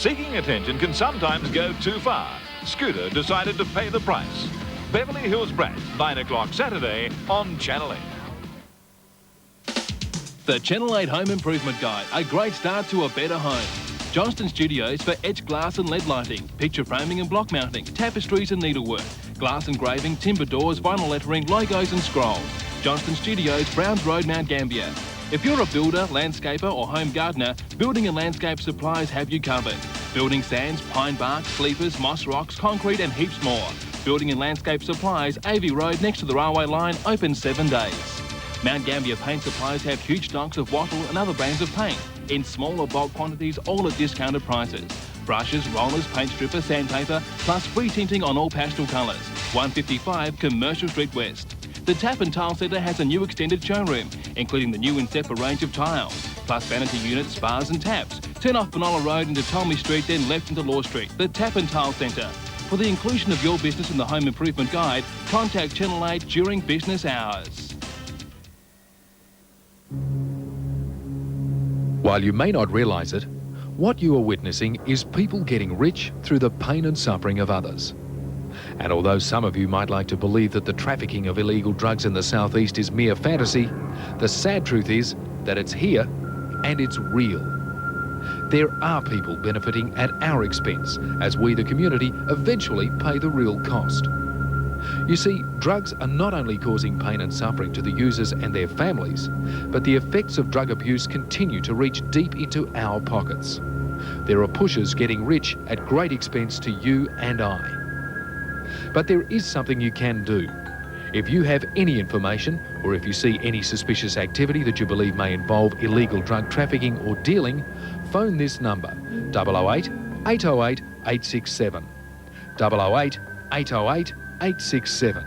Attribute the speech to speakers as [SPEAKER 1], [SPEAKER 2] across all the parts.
[SPEAKER 1] Seeking attention can sometimes go too far. Scooter decided to pay the price. Beverly Hills Brat, 9 o'clock Saturday on Channel 8.
[SPEAKER 2] The Channel 8 Home Improvement Guide, a great start to a better home. Johnston Studios for etched glass and LED lighting, picture framing and block mounting, tapestries and needlework, glass engraving, timber doors, vinyl lettering, logos and scrolls. Johnston Studios, Browns Road, Mount Gambier. If you're a builder, landscaper or home gardener, Building and Landscape Supplies have you covered. Building sands, pine bark, sleepers, moss rocks, concrete and heaps more. Building and Landscape Supplies, AV Road next to the railway line, open 7 days. Mount Gambier Paint Supplies have huge stocks of wattle and other brands of paint in small or bulk quantities, all at discounted prices. Brushes, rollers, paint stripper, sandpaper, plus free tinting on all pastel colours. 155 Commercial Street West. The Tap and Tile Centre has a new extended showroom, including the new Insepa range of tiles, plus vanity units, spas and taps. Turn off Penola Road into Ptolemy Street, then left into Law Street. The Tap and Tile Centre. For the inclusion of your business in the Home Improvement Guide, contact Channel 8 during business hours.
[SPEAKER 3] While you may not realise it, what you are witnessing is people getting rich through the pain and suffering of others. And although some of you might like to believe that the trafficking of illegal drugs in the southeast is mere fantasy, the sad truth is that it's here and it's real. There are people benefiting at our expense as we, the community, eventually pay the real cost. You see, drugs are not only causing pain and suffering to the users and their families, but the effects of drug abuse continue to reach deep into our pockets. There are pushers getting rich at great expense to you and I. But there is something you can do. If you have any information, or if you see any suspicious activity that you believe may involve illegal drug trafficking or dealing, phone this number, 008 808 867. 008 808 867.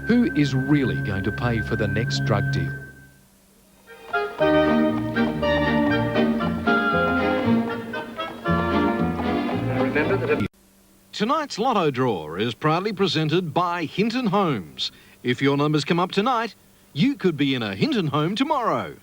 [SPEAKER 3] Who is really going to pay for the next drug deal?
[SPEAKER 4] Tonight's lotto draw is proudly presented by Hinton Homes. If your numbers come up tonight, you could be in a Hinton home tomorrow.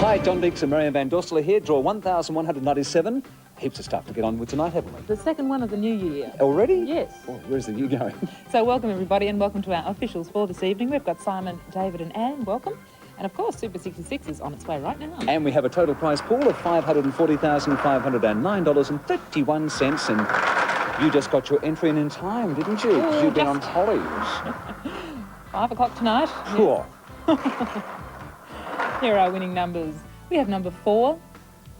[SPEAKER 5] Hi, John Deeks and Marianne Van Dorsler here. Draw 1,197. Heaps of stuff to get on with tonight, haven't we?
[SPEAKER 6] The second one of the new year.
[SPEAKER 5] Already?
[SPEAKER 6] Yes.
[SPEAKER 5] Oh, where's the new going?
[SPEAKER 6] So welcome everybody and welcome to our officials for this evening. We've got Simon, David and Anne, welcome. And of course, Super 66 is on its way right now.
[SPEAKER 5] And we have a total prize pool of $540,509.31. And you just got your entry in time, didn't you? Because you've been on Hollies.
[SPEAKER 6] 5 o'clock tonight.
[SPEAKER 5] Cool.
[SPEAKER 6] Here are our winning numbers. We have number 4,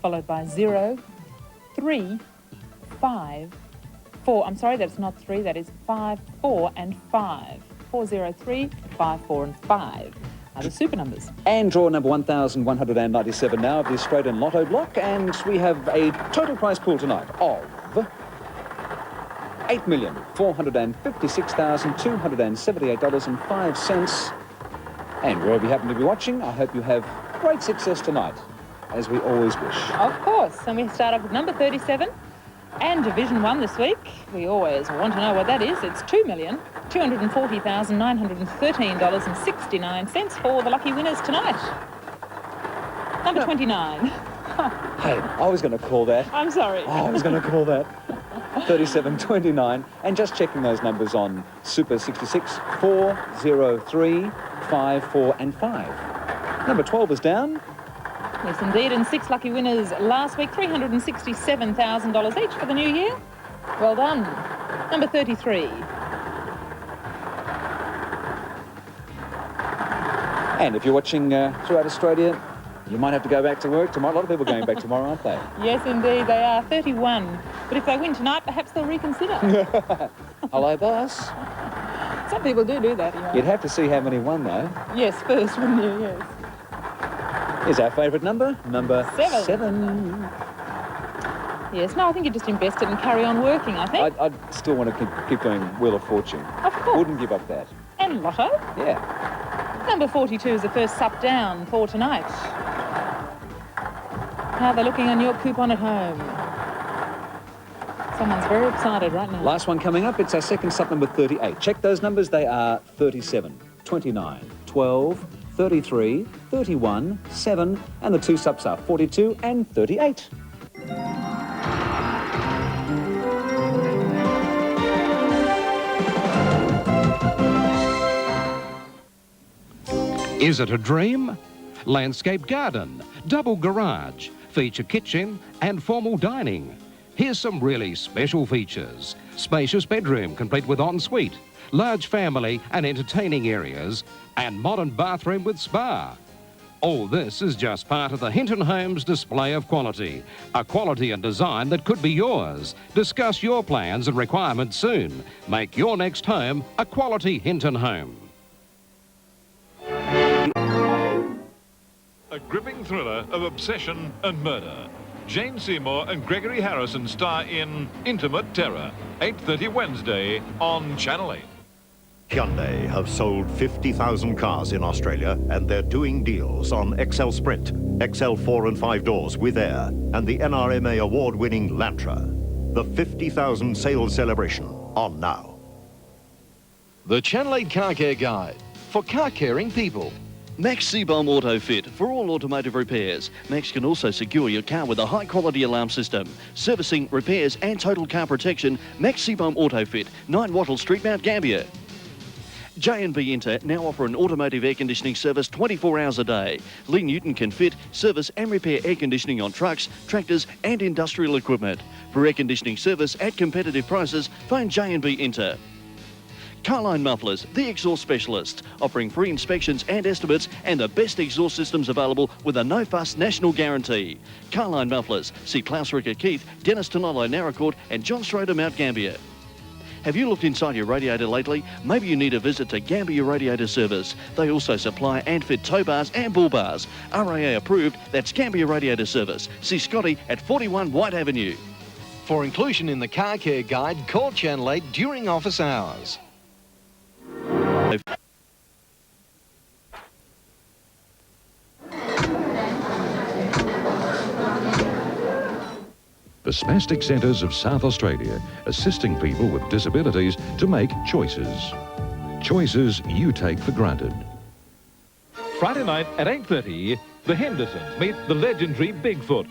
[SPEAKER 6] followed by 0, 3, 5, 4. I'm sorry, that's not 3, that is 5, 4 and 5. 403, 5, 4 and 5 are the super numbers.
[SPEAKER 5] And draw number 1,197 now of the Australian Lotto block. And we have a total prize pool tonight of $8,456,278.05. And wherever you happen to be watching, I hope you have great success tonight, as we always wish.
[SPEAKER 6] Of course, and we start off with number 37 and Division 1 this week. We always want to know what that is. It's $2,240,913.69 for the lucky winners tonight. Number 29.
[SPEAKER 5] Hey, I was going to call that.
[SPEAKER 6] I'm sorry.
[SPEAKER 5] I was going to call that. 3729. And just checking those numbers on Super 66, 403, 5, 4 and 5. Number 12 is down.
[SPEAKER 6] Yes, indeed, and 6 lucky winners last week, $367,000 each for the new year. Well done. Number 33.
[SPEAKER 5] And if you're watching throughout Australia, you might have to go back to work tomorrow. A lot of people are going back tomorrow, aren't they?
[SPEAKER 6] Yes, indeed, they are. 31. But if they win tonight, perhaps they'll reconsider.
[SPEAKER 5] Hello, boss.
[SPEAKER 6] Some people do that, you know.
[SPEAKER 5] You'd have to see how many won, though.
[SPEAKER 6] Yes, first, wouldn't you? Yes.
[SPEAKER 5] Here's our favourite number, number 7.
[SPEAKER 6] Yes, no, I think you just invest it and carry on working, I think.
[SPEAKER 5] I'd still want to keep doing Wheel of Fortune.
[SPEAKER 6] Of course.
[SPEAKER 5] Wouldn't give up that.
[SPEAKER 6] And Lotto.
[SPEAKER 5] Yeah.
[SPEAKER 6] Number 42 is the first sup down for tonight. How they're looking on your coupon at home. Someone's very excited right now.
[SPEAKER 5] Last one coming up, it's our second sub number 38. Check those numbers, they are 37, 29, 12, 33, 31, 7, and the two subs are 42 and 38.
[SPEAKER 7] Is it a dream? Landscape garden, double garage, feature kitchen and formal dining. Here's some really special features. Spacious bedroom complete with ensuite, large family and entertaining areas, and modern bathroom with spa. All this is just part of the Hinton Homes display of quality. A quality and design that could be yours. Discuss your plans and requirements soon. Make your next home a quality Hinton home.
[SPEAKER 1] A gripping thriller of obsession and murder. Jane Seymour and Gregory Harrison star in Intimate Terror, 8:30 Wednesday on Channel 8.
[SPEAKER 8] Hyundai have sold 50,000 cars in Australia, and they're doing deals on XL Sprint, XL 4 and 5 doors with air, and the NRMA award-winning Lantra. The 50,000 sales celebration on now.
[SPEAKER 4] The Channel 8 Car Care Guide for car caring people.
[SPEAKER 9] Max Seabohm Auto Fit for all automotive repairs. Max can also secure your car with a high-quality alarm system. Servicing, repairs and total car protection. Max Seabohm Auto Fit, 9 Wattle Street, Mount Gambier. J&B Inter now offer an automotive air conditioning service 24 hours a day. Lee Newton can fit, service and repair air conditioning on trucks, tractors and industrial equipment. For air conditioning service at competitive prices, phone J&B Inter. Carline Mufflers, the exhaust specialist, offering free inspections and estimates and the best exhaust systems available with a no-fuss national guarantee. Carline Mufflers, see Klaus Ricker Keith, Dennis Tonolo Narracourt and John Schroeder Mount Gambier. Have you looked inside your radiator lately? Maybe you need a visit to Gambier Radiator Service. They also supply and fit tow bars and bull bars. RAA approved, that's Gambier Radiator Service. See Scotty at 41 White Avenue.
[SPEAKER 4] For inclusion in the Car Care Guide, call Channel 8 during office hours.
[SPEAKER 10] The Spastic Centres of South Australia, assisting people with disabilities to make choices. Choices you take for granted.
[SPEAKER 1] Friday night at 8:30, the Hendersons meet the legendary Bigfoot.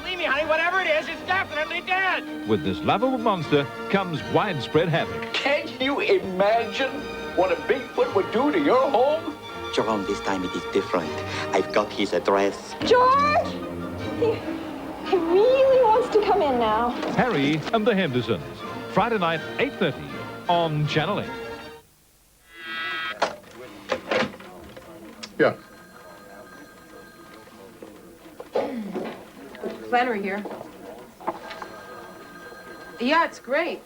[SPEAKER 11] Believe me, honey, whatever it is, it's definitely dead.
[SPEAKER 1] With this lovable monster comes widespread havoc.
[SPEAKER 12] Can you imagine what a Bigfoot would do to your home?
[SPEAKER 13] Jerome, this time it is different. I've got his address.
[SPEAKER 14] George! He really wants to come in now.
[SPEAKER 1] Harry and the Hendersons. Friday night, 8:30 on Channel 8.
[SPEAKER 15] Yeah.
[SPEAKER 16] Flannery here. Yeah, it's great.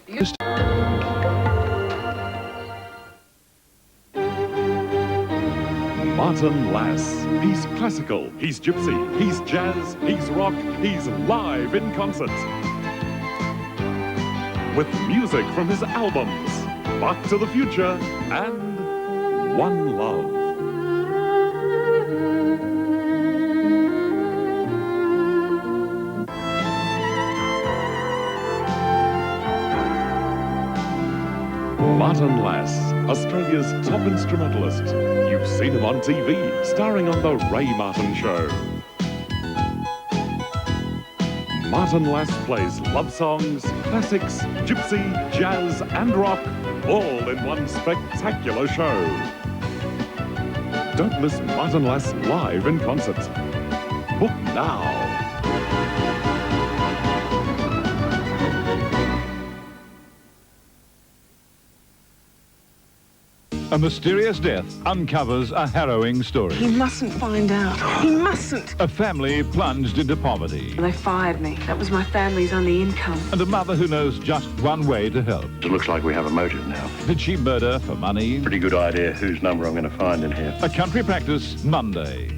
[SPEAKER 17] Martin Lass. He's classical, he's gypsy, he's jazz, he's rock, he's live in concert. With music from his albums, Back to the Future and One Love. Martin Lass, Australia's top instrumentalist. You've seen him on TV, starring on The Ray Martin Show. Martin Lass plays love songs, classics, gypsy, jazz and rock, all in one spectacular show. Don't miss Martin Lass live in concert. Book now.
[SPEAKER 1] A mysterious death uncovers a harrowing story.
[SPEAKER 16] He mustn't find out. He mustn't.
[SPEAKER 1] A family plunged into poverty.
[SPEAKER 16] They fired me. That was my family's only income.
[SPEAKER 1] And a mother who knows just one way to help.
[SPEAKER 18] It looks like we have a motive now.
[SPEAKER 1] Did she murder for money?
[SPEAKER 18] Pretty good idea whose number I'm going to find in here.
[SPEAKER 1] A country practice Monday.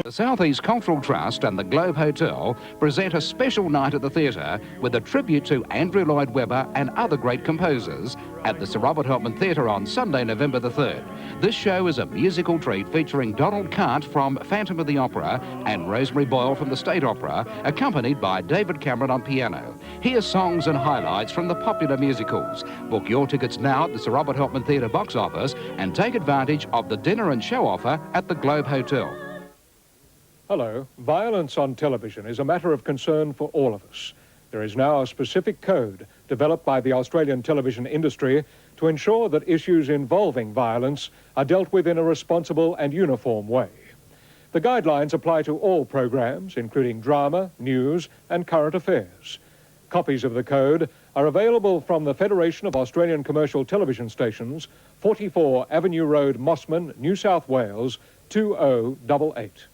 [SPEAKER 17] The
[SPEAKER 7] South East Cultural Trust and the Globe Hotel present a special night at the theatre with a tribute to Andrew Lloyd Webber and other great composers at the Sir Robert Helpman Theatre on Sunday, November the 3rd. This show is a musical treat featuring Donald Cant from Phantom of the Opera and Rosemary Boyle from the State Opera, accompanied by David Cameron on piano. Hear songs and highlights from the popular musicals. Book your tickets now at the Sir Robert Helpman Theatre box office and take advantage of the dinner and show offer at the Globe Hotel.
[SPEAKER 15] Hello. Violence on television is a matter of concern for all of us. There is now a specific code developed by the Australian television industry to ensure that issues involving violence are dealt with in a responsible and uniform way. The guidelines apply to all programs, including drama, news, and current affairs. Copies of the code are available from the Federation of Australian Commercial Television Stations, 44 Avenue Road, Mossman, New South Wales, 2088.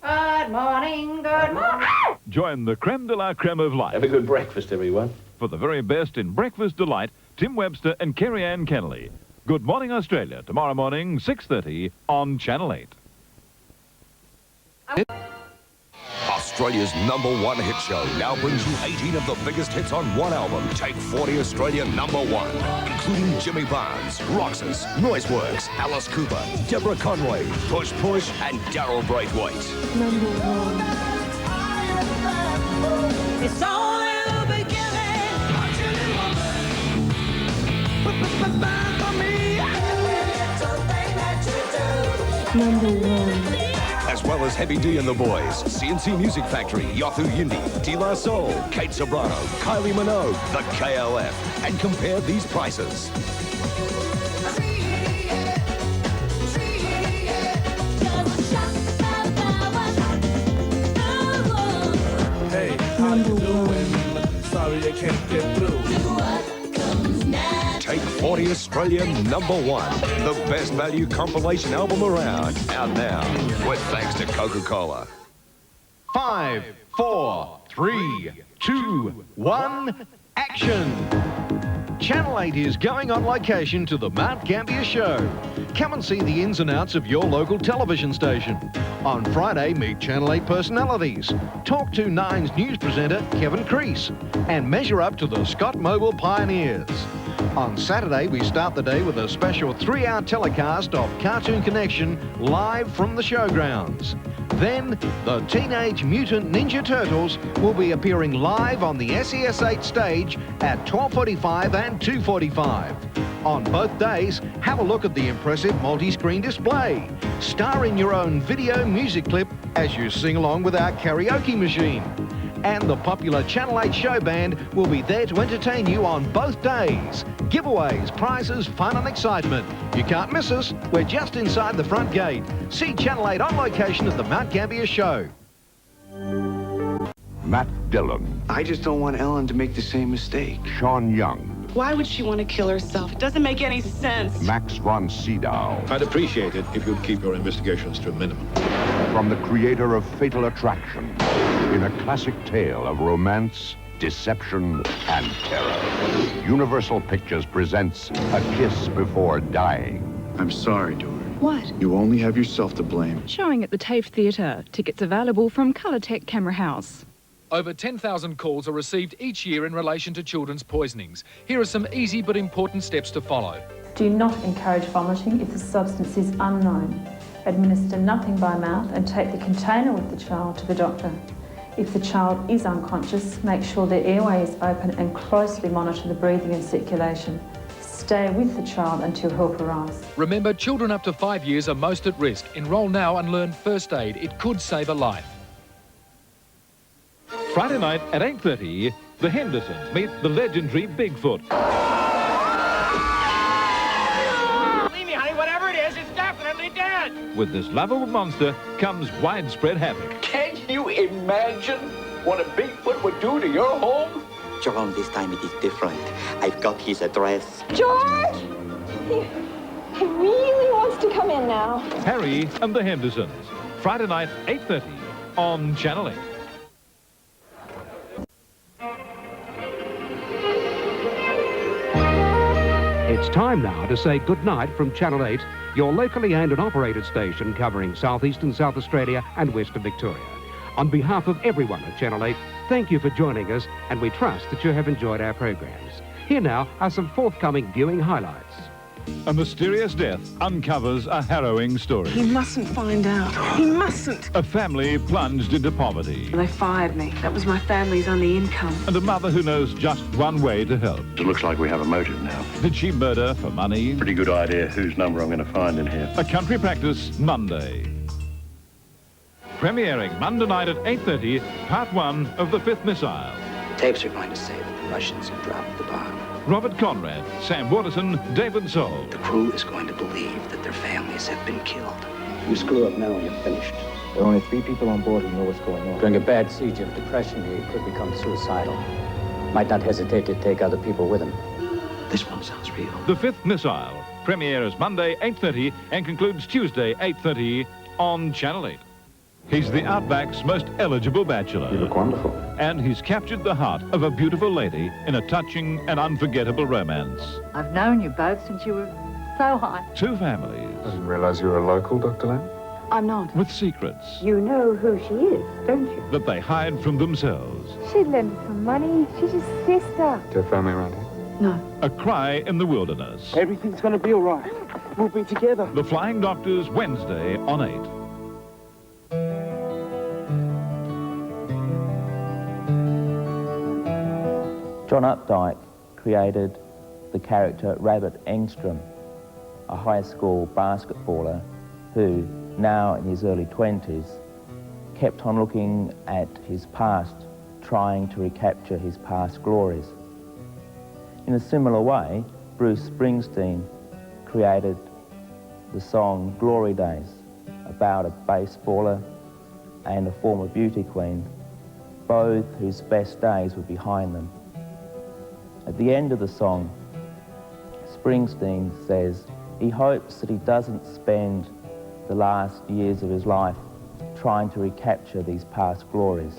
[SPEAKER 11] Good morning, good morning.
[SPEAKER 1] Join the creme de la creme of life.
[SPEAKER 18] Have a good breakfast, everyone.
[SPEAKER 1] For the very best in breakfast delight, Tim Webster and Kerry Ann Kennelly. Good Morning Australia, tomorrow morning, 6:30 on Channel 8.
[SPEAKER 19] Australia's #1 hit show now brings you 18 of the biggest hits on one album. Take 40 Australia #1, including Jimmy Barnes, Roxas, Noiseworks, Alice Cooper, Deborah Conway, Push Push, and Daryl Braithwaite.
[SPEAKER 20] #1. It's only the beginning. #1.
[SPEAKER 19] As well as Heavy D and the Boys, CNC Music Factory, Yothu Yindi, De La Soul, Kate Sobrano, Kylie Minogue, the KLF, and compare these prices.
[SPEAKER 20] Hey, how you doing? Sorry I can't get through.
[SPEAKER 19] Take 40 Australia #1, the best value compilation album around. Out now, with thanks to Coca-Cola.
[SPEAKER 4] 5, 4, 3, 2, 1, action! Channel 8 is going on location to the Mount Gambier show. Come and see the ins and outs of your local television station. On Friday, meet Channel 8 personalities. Talk to Nine's news presenter, Kevin Crease, and measure up to the Scott Mobile Pioneers. On Saturday, we start the day with a special 3-hour telecast of Cartoon Connection live from the showgrounds. Then, the Teenage Mutant Ninja Turtles will be appearing live on the SES8 stage at 12:45 and 2:45. On both days, have a look at the impressive multi-screen display. Star in your own video music clip as you sing along with our karaoke machine. And the popular Channel 8 show band will be there to entertain you on both days. Giveaways, prizes, fun and excitement. You can't miss us. We're just inside the front gate. See Channel 8 on location at the Mount Gambier show.
[SPEAKER 21] Matt Dillon.
[SPEAKER 22] I just don't want Ellen to make the same mistake.
[SPEAKER 21] Sean Young.
[SPEAKER 16] Why would she want to kill herself? It doesn't make any sense.
[SPEAKER 21] Max von Sydow.
[SPEAKER 23] I'd appreciate it if you'd keep your investigations to a minimum.
[SPEAKER 21] From the creator of Fatal Attraction, in a classic tale of romance, deception, and terror, Universal Pictures presents A Kiss Before Dying.
[SPEAKER 22] I'm sorry, Dory.
[SPEAKER 24] What?
[SPEAKER 22] You only have yourself to blame.
[SPEAKER 24] Showing at the TAFE Theatre. Tickets available from Colourtech Camera House.
[SPEAKER 3] Over 10,000 calls are received each year in relation to children's poisonings. Here are some easy but important steps to follow.
[SPEAKER 25] Do not encourage vomiting if the substance is unknown. Administer nothing by mouth and take the container with the child to the doctor. If the child is unconscious, make sure their airway is open and closely monitor the breathing and circulation. Stay with the child until help arrives.
[SPEAKER 3] Remember, children up to 5 years are most at risk. Enrol now and learn first aid. It could save a life.
[SPEAKER 1] Friday night at 8:30, the Hendersons meet the legendary Bigfoot.
[SPEAKER 11] Believe me, honey, whatever it is, it's definitely dead.
[SPEAKER 1] With this lovable monster comes widespread havoc.
[SPEAKER 12] Can you imagine what a Bigfoot would do to your home?
[SPEAKER 13] Jerome, this time it is different. I've got his address.
[SPEAKER 14] George! He really wants to come in now.
[SPEAKER 1] Harry and the Hendersons. Friday night, 8:30 on Channel 8.
[SPEAKER 26] It's
[SPEAKER 7] It's time now to say goodnight from Channel 8, your locally owned and operated station covering southeastern South Australia and western Victoria. On behalf of everyone at Channel 8, thank you for joining us, and we trust that you have enjoyed our programs. Here now are some forthcoming viewing highlights.
[SPEAKER 1] A mysterious death uncovers a harrowing story.
[SPEAKER 16] He mustn't find out. He mustn't.
[SPEAKER 1] A family plunged into poverty.
[SPEAKER 16] They fired me. That was my family's only income.
[SPEAKER 1] And a mother who knows just one way to help.
[SPEAKER 22] It looks like we have a motive now.
[SPEAKER 1] Did she murder for money?
[SPEAKER 22] Pretty good idea whose number I'm going to find in here.
[SPEAKER 1] A country practice Monday. Premiering Monday night at 8:30, part 1 of The Fifth Missile.
[SPEAKER 2] Tapes are going to say that the Russians have dropped the bomb.
[SPEAKER 1] Robert Conrad, Sam Waterson, David Soul.
[SPEAKER 2] The crew is going to believe that their families have been killed.
[SPEAKER 5] You screw up now and you're finished. There are only 3 people on board who know what's going on. During a bad siege of depression, he could become suicidal. Might not hesitate to take other people with him.
[SPEAKER 2] This one sounds real.
[SPEAKER 1] The Fifth Missile premieres Monday 8:30 and concludes Tuesday 8:30 on Channel 8. He's the Outback's most eligible bachelor.
[SPEAKER 22] You look wonderful.
[SPEAKER 1] And he's captured the heart of a beautiful lady in a touching and unforgettable romance.
[SPEAKER 6] I've known you both since you were so high.
[SPEAKER 1] 2 families.
[SPEAKER 22] I didn't realize you were a local, Dr. Lamb.
[SPEAKER 6] I'm not.
[SPEAKER 1] With secrets
[SPEAKER 6] You know who she is, don't you?
[SPEAKER 1] that they hide from themselves.
[SPEAKER 6] She'd lend us some money. She's your sister.
[SPEAKER 22] Do you have family around here?
[SPEAKER 6] No.
[SPEAKER 1] A cry in the wilderness.
[SPEAKER 11] Everything's gonna be all right. We'll be together.
[SPEAKER 1] The Flying Doctors, Wednesday on 8.
[SPEAKER 8] John Updike created the character Rabbit Engstrom, a high school basketballer who, now in his early 20s, kept on looking at his past, trying to recapture his past glories. In a similar way, Bruce Springsteen created the song Glory Days, about a baseballer and a former beauty queen, both whose best days were behind them. At the end of the song, Springsteen says he hopes that he doesn't spend the last years of his life trying to recapture these past glories,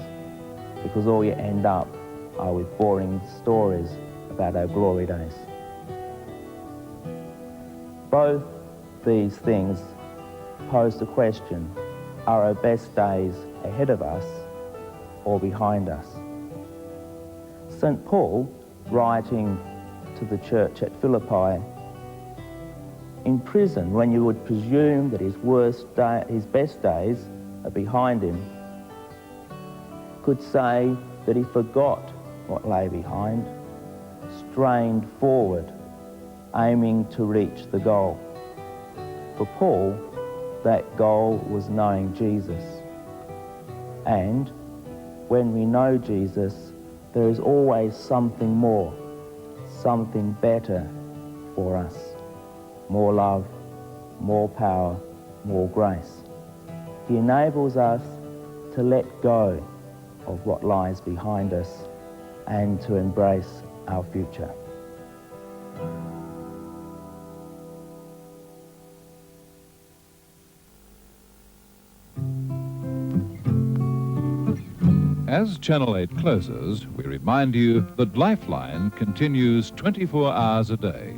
[SPEAKER 8] because all you end up are with boring stories about our glory days. Both these things pose the question, are our best days ahead of us or behind us? St. Paul, writing to the church at Philippi, in prison, when you would presume that his best days are behind him, could say that he forgot what lay behind, strained forward, aiming to reach the goal. For Paul, that goal was knowing Jesus. And when we know Jesus, there is always something more, something better for us. More love, more power, more grace. He enables us to let go of what lies behind us and to embrace our future.
[SPEAKER 1] As Channel 8 closes, we remind you that Lifeline continues 24 hours a day.